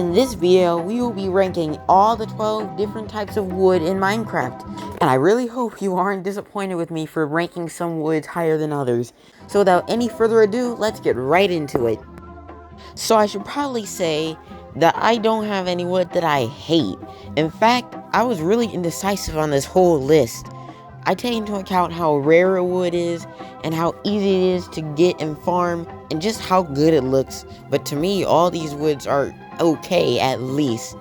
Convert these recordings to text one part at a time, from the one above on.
In this video, we will be ranking all the 12 different types of wood in Minecraft. And I really hope you aren't disappointed with me for ranking some woods higher than others. So without any further ado, let's get right into it. So I should probably say that I don't have any wood that I hate. In fact, I was really indecisive on this whole list. I take into account how rare a wood is, and how easy it is to get and farm, and just how good it looks. But to me, all these woods are okay at least.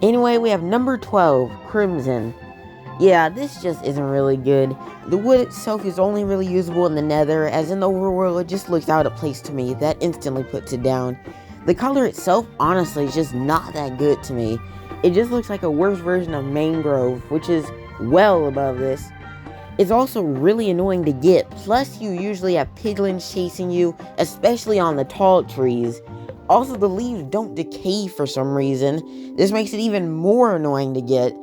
Anyway, we have number 12, Crimson. Yeah, this just isn't really good. The wood itself is only really usable in the nether, as in the overworld it just looks out of place to me. That instantly puts it down. The color itself, honestly, is just not that good to me. It just looks like a worse version of mangrove, which is well above this. It's also really annoying to get, plus you usually have piglins chasing you, especially on the tall trees. Also, the leaves don't decay for some reason. This makes it even more annoying to get.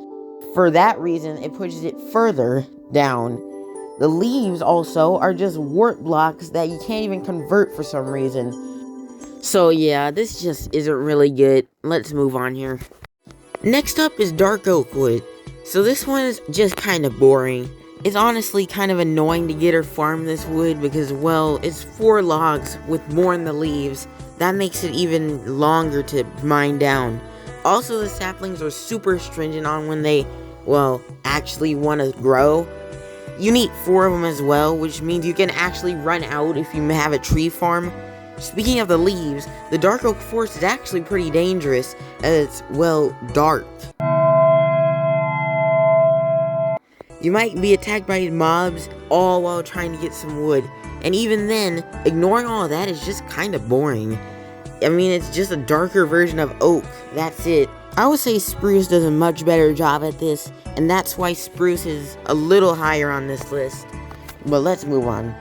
For that reason, it pushes it further down. The leaves also are just wart blocks that you can't even convert for some reason. So yeah, this just isn't really good. Let's move on here. Next up is dark oak wood. So this one is just kind of boring. It's honestly kind of annoying to get or farm this wood because, well, it's 4 logs with more in the leaves. That makes it even longer to mine down. Also, the saplings are super stringent on when they, well, actually want to grow. You need 4 of them as well, which means you can actually run out if you have a tree farm. Speaking of the leaves, the dark oak forest is actually pretty dangerous as it's, well, dark. You might be attacked by mobs all while trying to get some wood. And even then, ignoring all of that is just kind of boring. I mean, it's just a darker version of oak, that's it. I would say spruce does a much better job at this, and that's why spruce is a little higher on this list. But let's move on.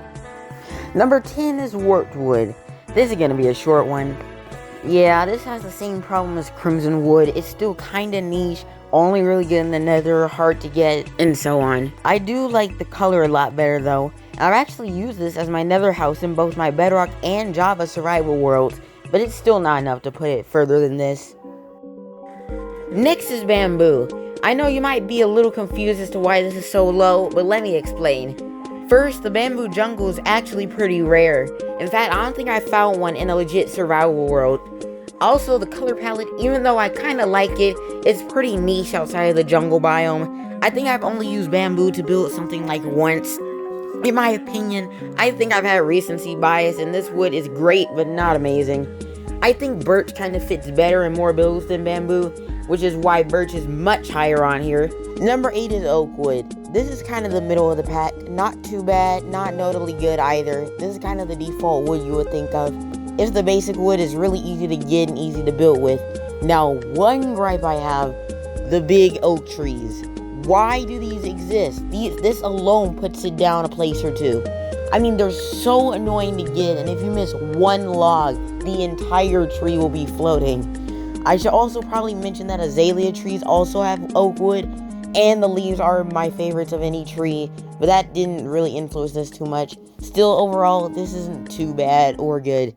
Number 10 is warped wood. This is gonna be a short one. Yeah, this has the same problem as crimson wood. It's still kinda niche, only really good in the nether, hard to get, and so on. I do like the color a lot better though. I've actually used this as my nether house in both my bedrock and Java survival worlds, but it's still not enough to put it further than this. Next is bamboo. I know you might be a little confused as to why this is so low, but let me explain. First, the bamboo jungle is actually pretty rare. In fact, I don't think I found one in a legit survival world. Also, the color palette, even though I kinda like it, it's pretty niche outside of the jungle biome. I think I've only used bamboo to build something like once. In my opinion, I think I've had recency bias and this wood is great but not amazing. I think birch kinda fits better in more builds than bamboo, which is why birch is much higher on here. Number 8 is oak wood. This is kind of the middle of the pack. Not too bad, not notably good either. This is kind of the default wood you would think of. It's the basic wood, is really easy to get and easy to build with. Now, one gripe I have, the big oak trees. Why do these exist? This alone puts it down a place or two. I mean, they're so annoying to get, and if you miss one log, the entire tree will be floating. I should also probably mention that azalea trees also have oak wood, and the leaves are my favorites of any tree, but that didn't really influence this too much. Still, overall, this isn't too bad or good.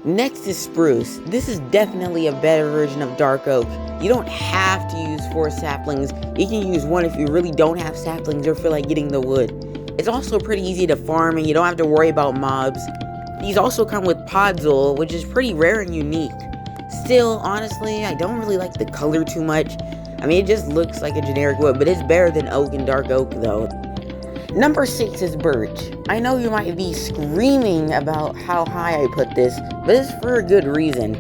Next is spruce. This is definitely a better version of dark oak. You don't have to use 4 saplings. You can use 1 if you really don't have saplings or feel like getting the wood. It's also pretty easy to farm and you don't have to worry about mobs. These also come with podzol, which is pretty rare and unique. Still, honestly, I don't really like the color too much. I mean, it just looks like a generic wood, but it's better than oak and dark oak though. Number 6 is birch. I know you might be screaming about how high I put this, but it's for a good reason.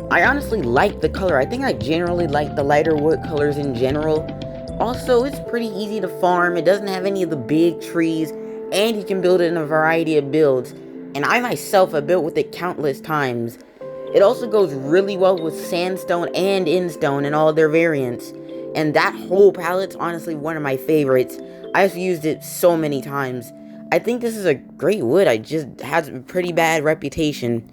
I honestly like the color. I think I generally like the lighter wood colors in general. Also, it's pretty easy to farm. It doesn't have any of the big trees, and you can build it in a variety of builds. And I myself have built with it countless times. It also goes really well with sandstone and indstone and all their variants. And that whole palette's honestly one of my favorites. I've used it so many times. I think this is a great wood, it just has a pretty bad reputation.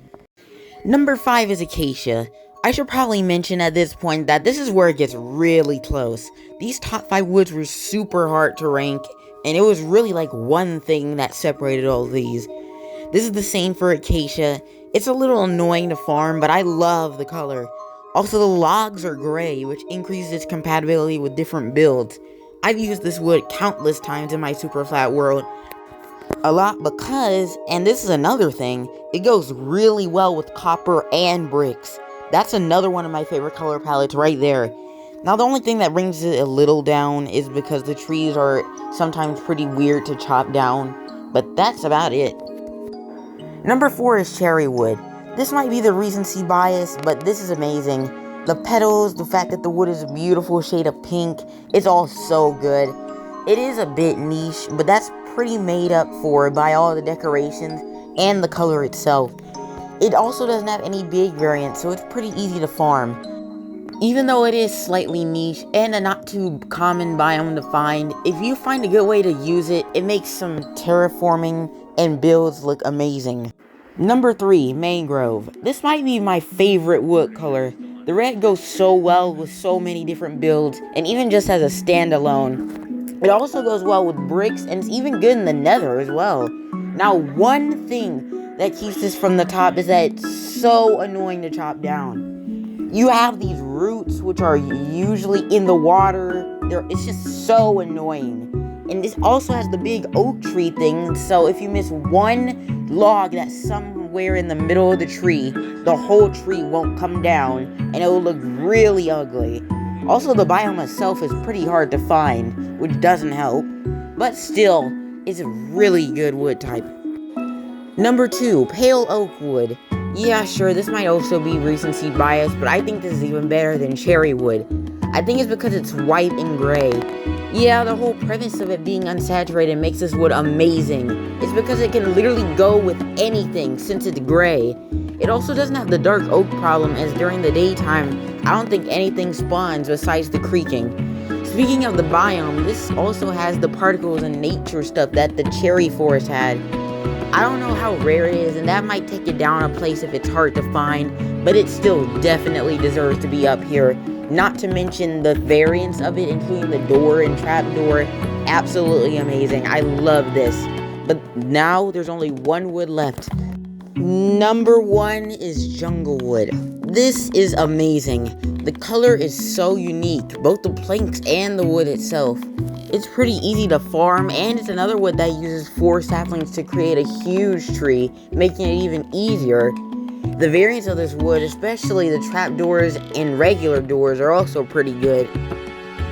Number 5 is acacia. I should probably mention at this point that this is where it gets really close. These top 5 woods were super hard to rank, and it was really like one thing that separated all these. This is the same for acacia. It's a little annoying to farm, but I love the color. Also, the logs are gray, which increases its compatibility with different builds. I've used this wood countless times in my super flat world. A lot because, and this is another thing, it goes really well with copper and bricks. That's another one of my favorite color palettes right there. Now, the only thing that brings it a little down is because the trees are sometimes pretty weird to chop down, but that's about it. Number 4 is cherry wood. This might be the recency bias, but this is amazing. The petals, the fact that the wood is a beautiful shade of pink, it's all so good. It is a bit niche, but that's pretty made up for by all the decorations and the color itself. It also doesn't have any big variants, so it's pretty easy to farm. Even though it is slightly niche and a not too common biome to find, if you find a good way to use it, it makes some terraforming and builds look amazing. Number 3, mangrove. This might be my favorite wood color. The red goes so well with so many different builds, and even just as a standalone. It also goes well with bricks, and it's even good in the nether as well. Now, one thing that keeps this from the top is that it's so annoying to chop down. You have these roots, which are usually in the water. It's just so annoying. And this also has the big oak tree thing, so if you miss one log that's somewhere in the middle of the tree, the whole tree won't come down, and it will look really ugly. Also, the biome itself is pretty hard to find, which doesn't help, but still, it's a really good wood type. Number 2, pale oak wood. Yeah, sure, this might also be recency bias, but I think this is even better than cherry wood. I think it's because it's white and gray. Yeah, the whole premise of it being unsaturated makes this wood amazing. It's because it can literally go with anything since it's gray. It also doesn't have the dark oak problem, as during the daytime, I don't think anything spawns besides the creaking. Speaking of the biome, this also has the particles and nature stuff that the cherry forest had. I don't know how rare it is, and that might take it down a place if it's hard to find, but it still definitely deserves to be up here. Not to mention the variants of it, including the door and trap door. Absolutely amazing. I love this. But now there's only one wood left. Number 1 is jungle wood. This is amazing. The color is so unique, both the planks and the wood itself. It's pretty easy to farm, and it's another wood that uses 4 saplings to create a huge tree, making it even easier. The variants of this wood, especially the trapdoors and regular doors, are also pretty good.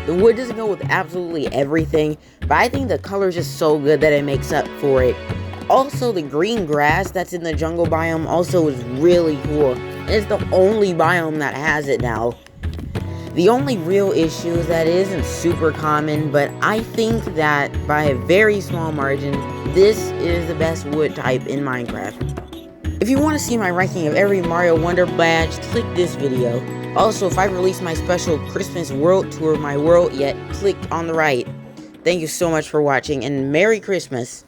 The wood doesn't go with absolutely everything, but I think the color is just so good that it makes up for it. Also, the green grass that's in the jungle biome also is really cool, and it's the only biome that has it now. The only real issue is that it isn't super common, but I think that by a very small margin, this is the best wood type in Minecraft. If you want to see my ranking of every Mario Wonder badge, click this video. Also, if I release my special Christmas World Tour of my world yet, click on the right. Thank you so much for watching, and Merry Christmas!